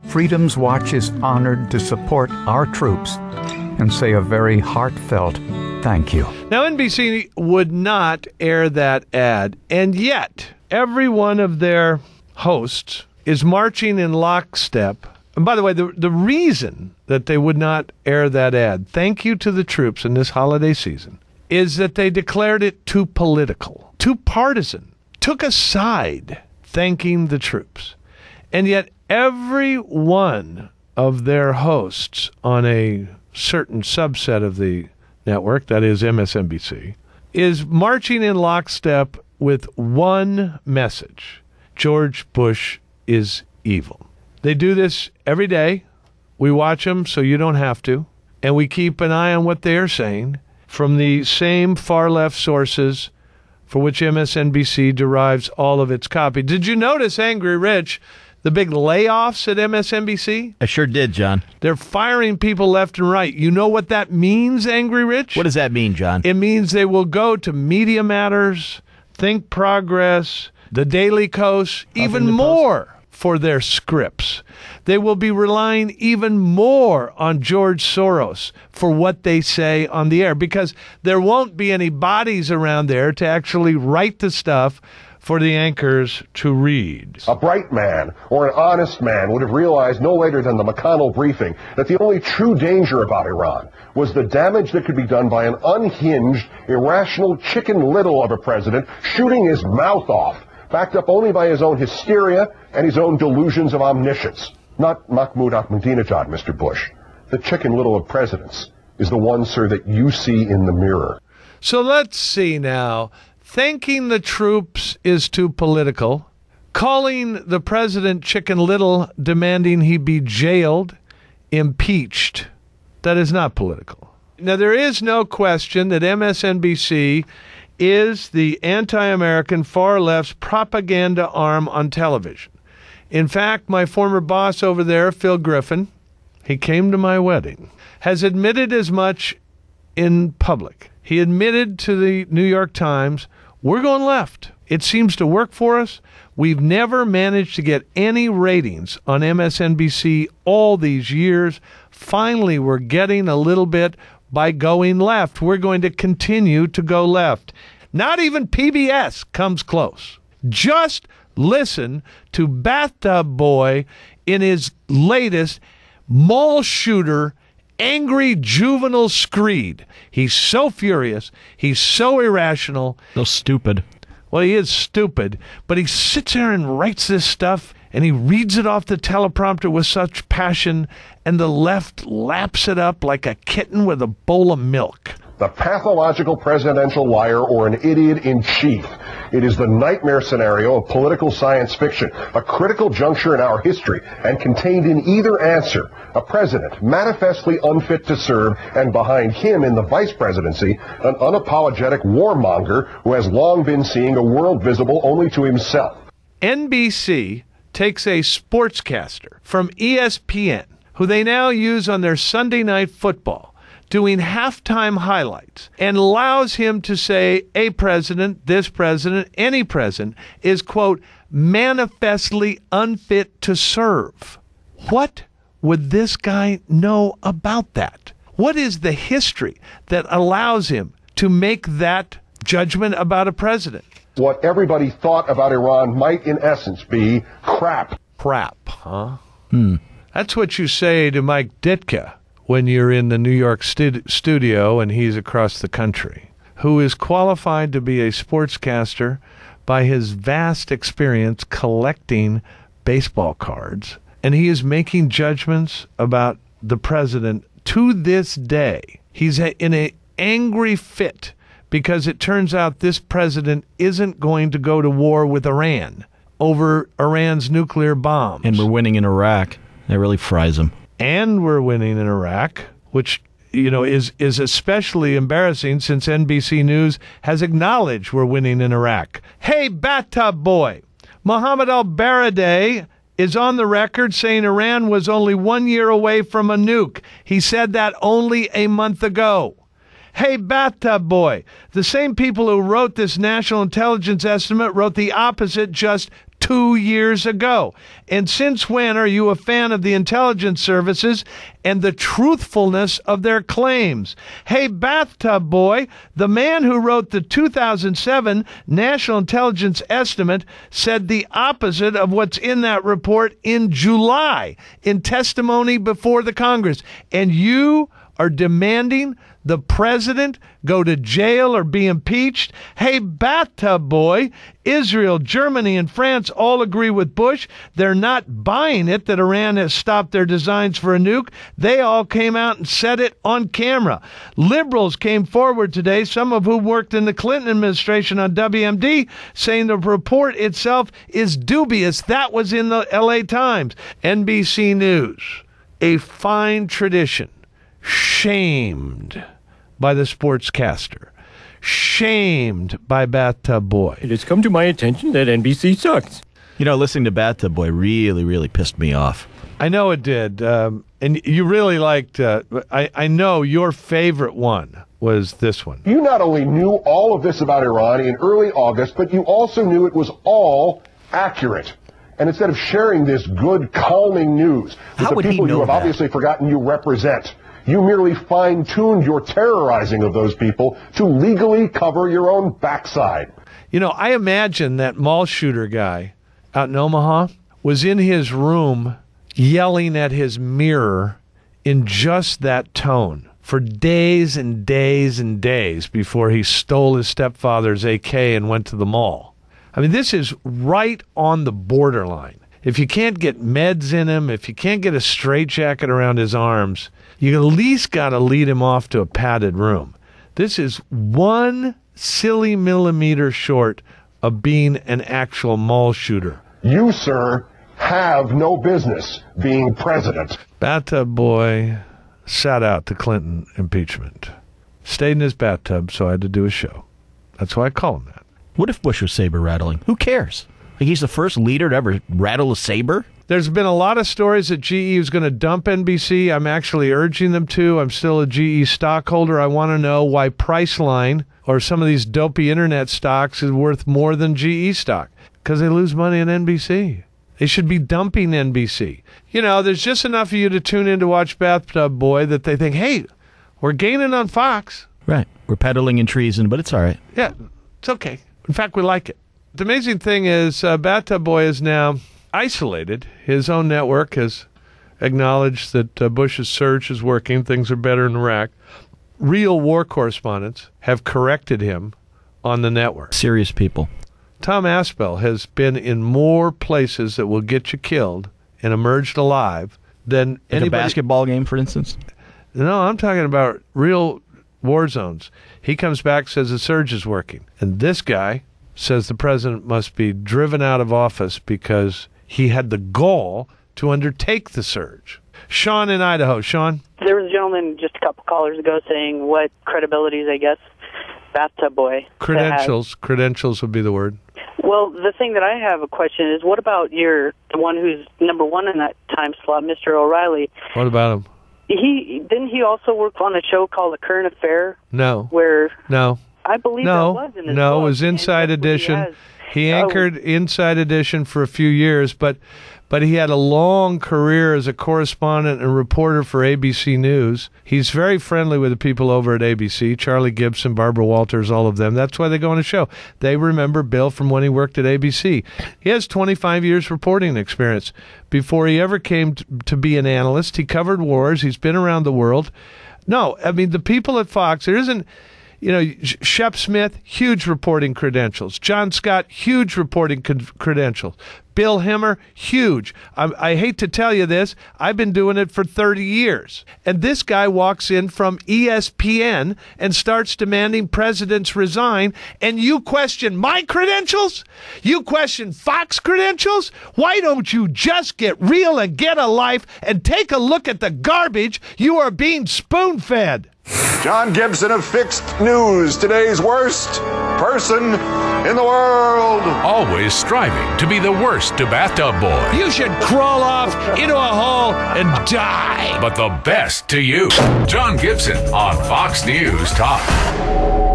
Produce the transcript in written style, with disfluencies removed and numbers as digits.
Freedom's Watch is honored to support our troops and say a very heartfelt thank you. Now, NBC would not air that ad, and yet every one of their hosts is marching in lockstep. And by the way, the reason that they would not air that ad, thank you to the troops in this holiday season, is that they declared it too political, too partisan, took a side thanking the troops. And yet every one of their hosts on a certain subset of the network, that is MSNBC, is marching in lockstep with one message: George Bush is evil. They do this every day. We watch them so you don't have to. And we keep an eye on what they are saying from the same far-left sources for which MSNBC derives all of its copy. Did you notice, Angry Rich, the big layoffs at MSNBC? I sure did, John. They're firing people left and right. You know what that means, Angry Rich? What does that mean, John? It means they will go to Media Matters, Think Progress, The Daily Kos, even more for their scripts. They will be relying even more on George Soros for what they say on the air, because there won't be any bodies around there to actually write the stuff for the anchors to read. A bright man or an honest man would have realized no later than the McConnell briefing that the only true danger about Iran was the damage that could be done by an unhinged, irrational Chicken Little of a president shooting his mouth off, backed up only by his own hysteria and his own delusions of omniscience. Not Mahmoud Ahmadinejad, Mr. Bush. The Chicken Little of presidents is the one, sir, that you see in the mirror. So let's see now. Thanking the troops is too political. Calling the president Chicken Little, demanding he be jailed, impeached, that is not political. Now, there is no question that MSNBC is the anti-American far left's propaganda arm on television. In fact, my former boss over there, Phil Griffin, he came to my wedding, has admitted as much in public. He admitted to the New York Times, we're going left. It seems to work for us. We've never managed to get any ratings on MSNBC all these years. Finally, we're getting a little bit by going left. We're going to continue to go left. Not even PBS comes close. Just listen to Bathtub Boy in his latest mall shooter, angry juvenile screed. He's so furious. He's so irrational. So stupid. Well, he is stupid, but he sits there and writes this stuff, and he reads it off the teleprompter with such passion, and the left laps it up like a kitten with a bowl of milk. The pathological presidential liar or an idiot in chief. It is the nightmare scenario of political science fiction, a critical juncture in our history, and contained in either answer, a president manifestly unfit to serve, and behind him in the vice presidency, an unapologetic warmonger who has long been seeing a world visible only to himself. NBC takes a sportscaster from ESPN, who they now use on their Sunday Night Football, doing halftime highlights, and allows him to say a president, this president, any president is, quote, manifestly unfit to serve. What would this guy know about that? What is the history that allows him to make that judgment about a president? What everybody thought about Iran might in essence be crap. Crap, huh? That's what you say to Mike Ditka when you're in the New York studio and he's across the country, who is qualified to be a sportscaster by his vast experience collecting baseball cards. And he is making judgments about the president to this day. He's in an angry fit because it turns out this president isn't going to go to war with Iran over Iran's nuclear bombs. And we're winning in Iraq. That really fries him. And we're winning in Iraq, which, you know, is especially embarrassing since NBC News has acknowledged we're winning in Iraq. Hey, Bathtub Boy, Mohammed al-Baradei is on the record saying Iran was only 1 year away from a nuke. He said that only a month ago. Hey, bathtub boy, the same people who wrote this national intelligence estimate wrote the opposite just 2 years ago. And since when are you a fan of the intelligence services and the truthfulness of their claims? Hey, bathtub boy, the man who wrote the 2007 National Intelligence Estimate said the opposite of what's in that report in July in testimony before the Congress. And you are demanding the president go to jail or be impeached? Hey, bathtub boy, Israel, Germany, and France all agree with Bush. They're not buying it that Iran has stopped their designs for a nuke. They all came out and said it on camera. Liberals came forward today, some of whom worked in the Clinton administration on WMD, saying the report itself is dubious. That was in the LA Times. NBC News, a fine tradition, shamed by the sportscaster, shamed by Bathtub Boy. It has come to my attention that NBC sucks. You know, listening to Bathtub Boy really, really pissed me off. I know it did. And you really liked, I know your favorite one was this one. You not only knew all of this about Iran in early August, but you also knew it was all accurate. And instead of sharing this good, calming news with the people you have obviously forgotten you represent, you merely fine-tuned your terrorizing of those people to legally cover your own backside. You know, I imagine that mall shooter guy out in Omaha was in his room yelling at his mirror in just that tone for days and days and days before he stole his stepfather's AK and went to the mall. I mean, this is right on the borderline. If you can't get meds in him, if you can't get a straitjacket around his arms, you at least got to lead him off to a padded room. This is 1 silly millimeter short of being an actual mall shooter. You, sir, have no business being president. Bathtub Boy sat out the Clinton impeachment. Stayed in his bathtub, so I had to do a show. That's why I call him that. What if Bush was saber rattling? Who cares? Like, he's the first leader to ever rattle a saber? There's been a lot of stories that GE is going to dump NBC. I'm actually urging them to. I'm still a GE stockholder. I want to know why Priceline or some of these dopey internet stocks is worth more than GE stock. Because they lose money on NBC. They should be dumping NBC. You know, there's just enough of you to tune in to watch Bathtub Boy that they think, hey, we're gaining on Fox. Right. We're peddling in treason, but it's all right. Yeah, it's okay. In fact, we like it. The amazing thing is Bathtub Boy is now isolated. His own network has acknowledged that Bush's surge is working. Things are better in Iraq. Real war correspondents have corrected him on the network. Serious people. Tom Aspel has been in more places that will get you killed and emerged alive than Like anybody. a basketball game, for instance? No, I'm talking about real war zones. He comes back, says the surge is working. And this guy says the president must be driven out of office because he had the gall to undertake the surge. Sean in Idaho. Sean? There was a gentleman just a couple callers ago saying what credibilities, I guess, Bathtub Boy. Credentials would be the word. Well, the thing that I have a question is, what about the one who's number one in that time slot, Mr. O'Reilly? What about him? Didn't he also work on a show called The Current Affair? No. No. I believe that was in his book. No, it was Inside Edition. He anchored Inside Edition for a few years, but he had a long career as a correspondent and reporter for ABC News. He's very friendly with the people over at ABC, Charlie Gibson, Barbara Walters, all of them. That's why they go on a show. They remember Bill from when he worked at ABC. He has 25 years reporting experience. Before he ever came to be an analyst, he covered wars. He's been around the world. No, I mean, the people at Fox, there isn't... You know, Shep Smith, huge reporting credentials. John Scott, huge reporting credentials. Bill Hemmer, huge. I hate to tell you this. I've been doing it for 30 years. And this guy walks in from ESPN and starts demanding presidents resign. And you question my credentials? You question Fox credentials? Why don't you just get real and get a life and take a look at the garbage you are being spoon-fed? John Gibson of Fixed News, today's worst person in the world. Always striving to be the worst to bathtub boy. You should crawl off into a hole and die. But the best to you. John Gibson on Fox News Talk.